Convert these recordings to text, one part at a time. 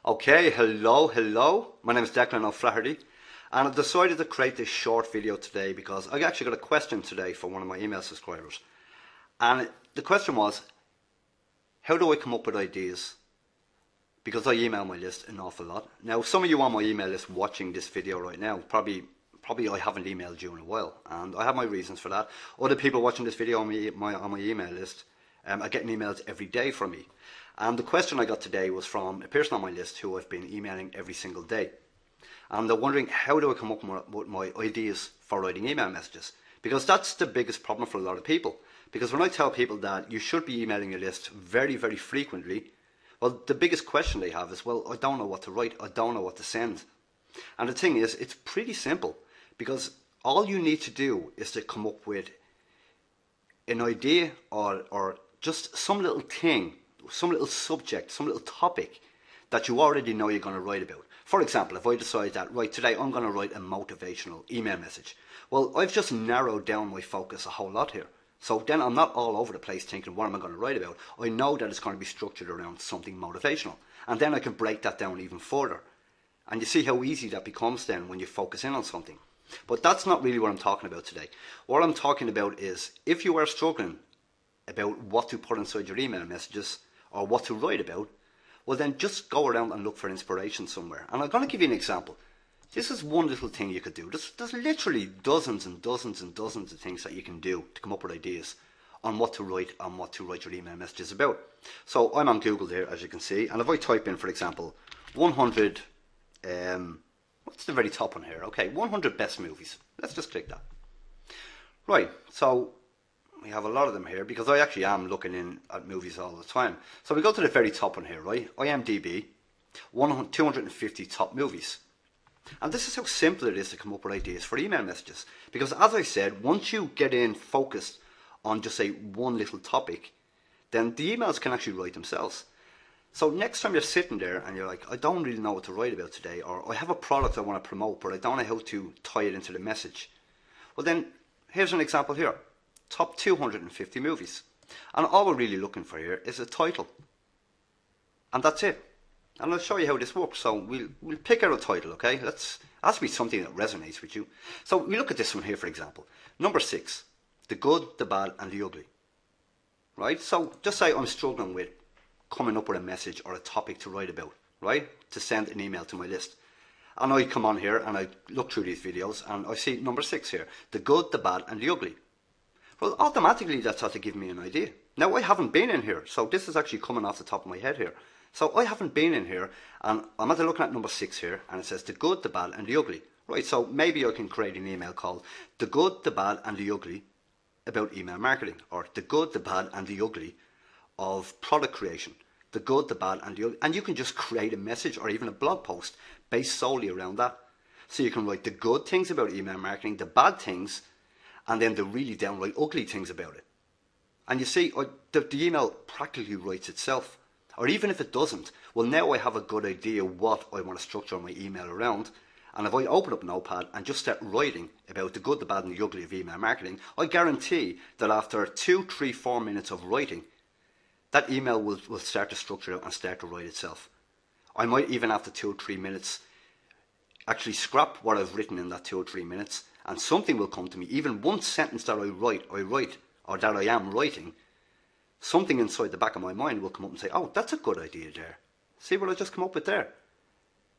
Okay, hello. My name is Declan O'Flaherty, and I've decided to create this short video today because I actually got a question today from one of my email subscribers. And the question was, how do I come up with ideas? Because I email my list an awful lot. Now, some of you on my email list watching this video right now, probably I haven't emailed you in a while, and I have my reasons for that. Other people watching this video on my email list are getting emails every day from me. And the question I got today was from a person on my list who I've been emailing every single day. And they're wondering, how do I come up with my ideas for writing email messages? Because that's the biggest problem for a lot of people. Because when I tell people that you should be emailing your list very, very frequently, well, the biggest question they have is, well, I don't know what to write. I don't know what to send. And the thing is, it's pretty simple. Because all you need to do is to come up with an idea or just some little thing, some little subject, some little topic that you already know you're going to write about. For example, if I decide that, right, today I'm going to write a motivational email message. Well, I've just narrowed down my focus a whole lot here. So then I'm not all over the place thinking, what am I going to write about? I know that it's going to be structured around something motivational. And then I can break that down even further. And you see how easy that becomes then when you focus in on something. But that's not really what I'm talking about today. What I'm talking about is, if you are struggling about what to put inside your email messages or what to write about, well then just go around and look for inspiration somewhere. And I'm going to give you an example. This is one little thing you could do. There's literally dozens and dozens and dozens of things that you can do to come up with ideas on what to write and what to write your email messages about. So I'm on Google there, as you can see, and if I type in, for example, 100, what's the very top one here? Okay, 100 best movies. Let's just click that. Right, so we have a lot of them here because I actually am looking in at movies all the time. So we go to the very top one here, right? IMDb, 250 top movies. And this is how simple it is to come up with ideas for email messages. Because as I said, once you get in focused on just say one little topic, then the emails can actually write themselves. So next time you're sitting there and you're like, I don't really know what to write about today, or I have a product I want to promote, but I don't know how to tie it into the message. Well then, here's an example here. Top 250 movies. And all we're really looking for here is a title. And that's it. And I'll show you how this works. So we'll pick out a title, okay? It has to be something that resonates with you. So we look at this one here, for example. Number 6, the good, the bad, and the ugly. Right? So just say I'm struggling with coming up with a message or a topic to write about, right? To send an email to my list. And I come on here and I look through these videos and I see number 6 here, the good, the bad, and the ugly. Well, automatically that's how to give me an idea. Now, I haven't been in here, so this is actually coming off the top of my head here. So I haven't been in here, and I'm looking at number 6 here, and it says the good, the bad, and the ugly. Right, so maybe I can create an email called the good, the bad, and the ugly about email marketing, or the good, the bad, and the ugly of product creation. The good, the bad, and the ugly. And you can just create a message or even a blog post based solely around that. So you can write the good things about email marketing, the bad things, and then the really downright ugly things about it. And you see, the email practically writes itself. Or even if it doesn't, well, now I have a good idea what I want to structure my email around. And if I open up Notepad and just start writing about the good, the bad, and the ugly of email marketing, I guarantee that after 2, 3, 4 minutes of writing, that email will start to structure out and start to write itself. I might even after 2 or 3 minutes actually scrap what I've written in that 2 or 3 minutes, and something will come to me. Even one sentence that I write, or that I am writing, something inside the back of my mind will come up and say, oh, that's a good idea there. See what I just come up with there?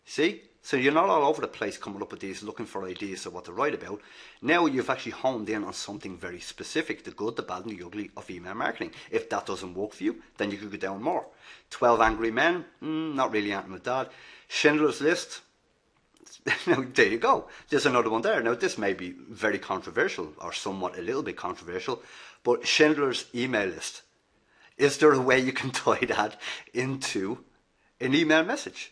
See? So you're not all over the place coming up with these, looking for ideas of what to write about. Now you've actually honed in on something very specific, the good, the bad, and the ugly of email marketing. If that doesn't work for you, then you could go down more. 12 Angry Men, not really anything with that. Schindler's List, now there you go. There's another one there. Now this may be very controversial, or somewhat a little bit controversial, but Schindler's email list. Is there a way you can tie that into an email message?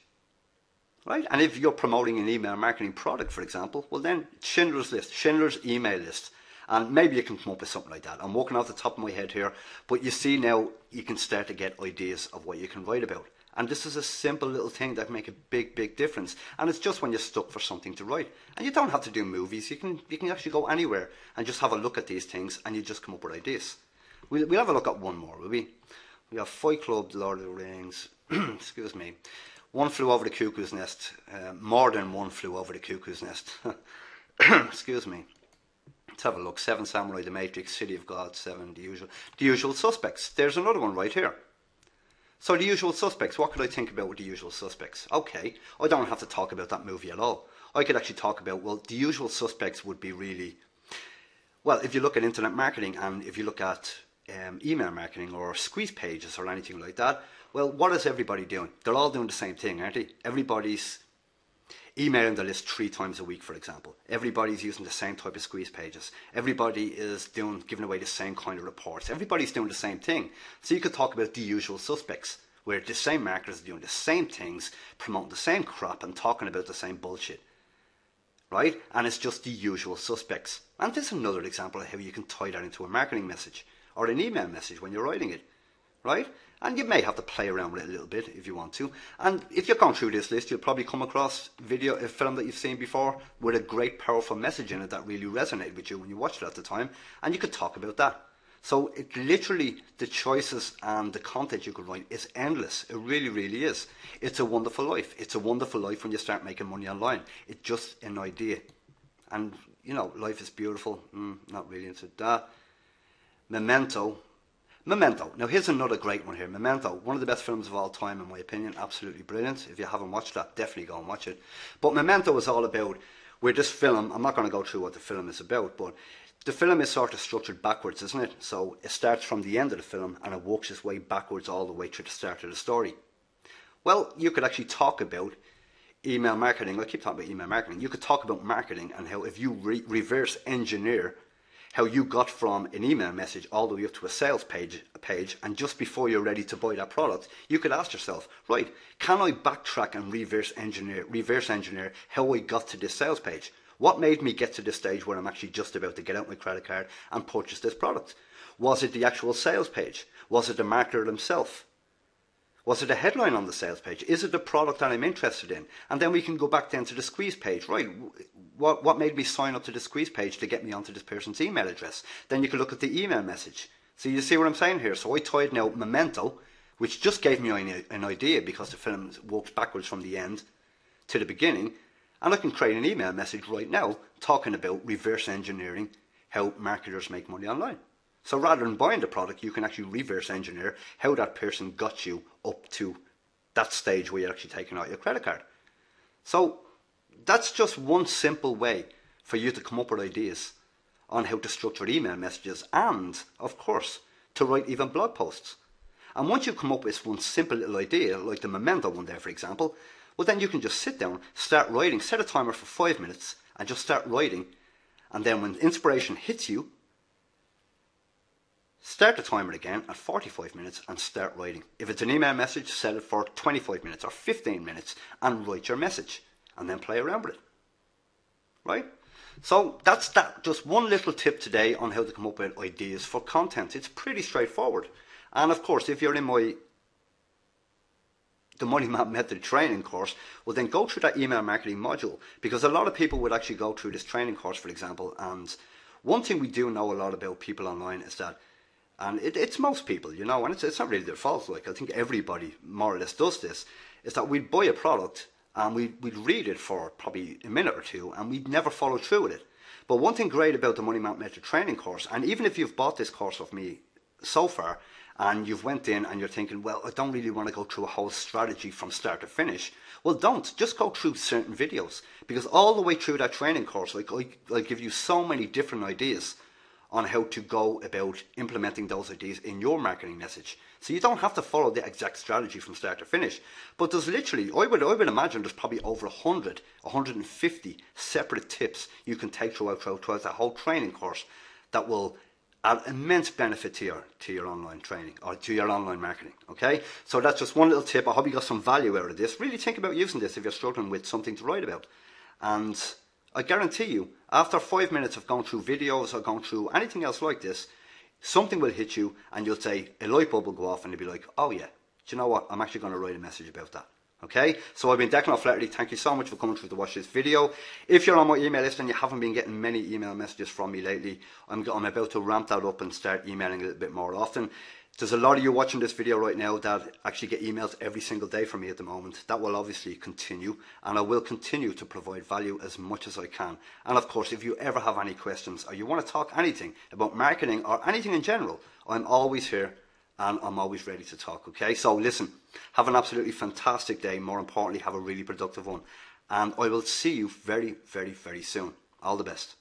Right? And if you're promoting an email marketing product, for example, well then Schindler's List, Schindler's email list. And maybe you can come up with something like that. I'm working off the top of my head here, but you see now you can start to get ideas of what you can write about. And this is a simple little thing that make a big, big difference. And it's just when you're stuck for something to write. And you don't have to do movies. You can actually go anywhere and just have a look at these things and you just come up with ideas. We'll have a look at one more, will we? We have Fight Club, Lord of the Rings, excuse me. One Flew Over the Cuckoo's Nest, more than One Flew Over the Cuckoo's Nest. Excuse me. Let's have a look. Seven Samurai, The Matrix, City of God, Seven, The Usual Suspects. There's another one right here. So The Usual Suspects, what could I think about with The Usual Suspects? Okay, I don't have to talk about that movie at all. I could actually talk about, well, The Usual Suspects would be really, well, if you look at internet marketing and if you look at email marketing or squeeze pages or anything like that, well, what is everybody doing? They're all doing the same thing, aren't they? Everybody's emailing the list 3 times a week, for example. Everybody's using the same type of squeeze pages. Everybody is giving away the same kind of reports. Everybody's doing the same thing. So you could talk about The Usual Suspects, where the same marketers are doing the same things, promoting the same crap and talking about the same bullshit. Right? And it's just the usual suspects. And this is another example of how you can tie that into a marketing message or an email message when you're writing it. Right? And you may have to play around with it a little bit if you want to. And if you're going through this list, you'll probably come across a film that you've seen before with a great powerful message in it that really resonated with you when you watched it at the time. And you could talk about that. So it literally, the choices and the content you could write is endless. It really, really is. It's a wonderful life. It's a wonderful life when you start making money online. It's just an idea. And, you know, life is beautiful. Not really into that. Memento. Now here's another great one here. Memento, one of the best films of all time in my opinion. Absolutely brilliant. If you haven't watched that, definitely go and watch it. But Memento is all about, where this film, I'm not going to go through what the film is about, but the film is sort of structured backwards, isn't it? So it starts from the end of the film and it works its way backwards all the way to the start of the story. Well, you could actually talk about email marketing. I keep talking about email marketing. You could talk about marketing and how if you reverse engineer how you got from an email message all the way up to a sales page, and just before you're ready to buy that product, you could ask yourself, right, can I backtrack and reverse engineer how I got to this sales page? What made me get to this stage where I'm actually just about to get out my credit card and purchase this product? Was it the actual sales page? Was it the marketer himself? Was it a headline on the sales page? Is it the product that I'm interested in? And then we can go back then to the squeeze page. Right, what made me sign up to the squeeze page to get me onto this person's email address? Then you can look at the email message. So you see what I'm saying here? So I tied now Memento, which just gave me an idea because the film works backwards from the end to the beginning. And I can create an email message right now talking about reverse engineering how marketers make money online. So rather than buying the product, you can actually reverse engineer how that person got you up to that stage where you're actually taking out your credit card. So that's just one simple way for you to come up with ideas on how to structure email messages and, of course, to write even blog posts. And once you come up with one simple little idea, like the Memento one there, for example, well, then you can just sit down, start writing, set a timer for 5 minutes, and just start writing. And then when inspiration hits you, start the timer again at 45 minutes and start writing. If it's an email message, set it for 25 minutes or 15 minutes and write your message. And then play around with it. Right? So that's that. Just one little tip today on how to come up with ideas for content. It's pretty straightforward. And of course, if you're in the Money Map Method training course, well then go through that email marketing module, because a lot of people would actually go through this training course, for example, and one thing we do know a lot about people online is that, and it's most people, you know, and it's not really their fault, like I think everybody more or less does this, is that we'd buy a product and we'd read it for probably a minute or two and we'd never follow through with it. But one thing great about the Money Map Method training course, and even if you've bought this course of me so far, and you've went in and you're thinking, well, I don't really want to go through a whole strategy from start to finish. Well, don't. Just go through certain videos. Because all the way through that training course, like I give you so many different ideas on how to go about implementing those ideas in your marketing message. So you don't have to follow the exact strategy from start to finish. But there's literally, I would imagine there's probably over 100, 150 separate tips you can take throughout the whole training course that will add immense benefit to your online training or to your online marketing. Okay, so that's just one little tip. I hope you got some value out of this. Really think about using this if you're struggling with something to write about. And I guarantee you, after 5 minutes of going through videos or going through anything else like this, something will hit you and you'll say, a light bulb will go off and you'll be like, oh yeah, do you know what? I'm actually going to write a message about that. Okay, so I've been Declan O'Flaherty. Thank you so much for coming through to watch this video. If you're on my email list and you haven't been getting many email messages from me lately, I'm about to ramp that up and start emailing a little bit more often. There's a lot of you watching this video right now that actually get emails every single day from me at the moment. That will obviously continue, and I will continue to provide value as much as I can. And of course, if you ever have any questions or you want to talk anything about marketing or anything in general, I'm always here and I'm always ready to talk, okay? So listen, have an absolutely fantastic day. More importantly, have a really productive one. And I will see you very, very, very soon. All the best.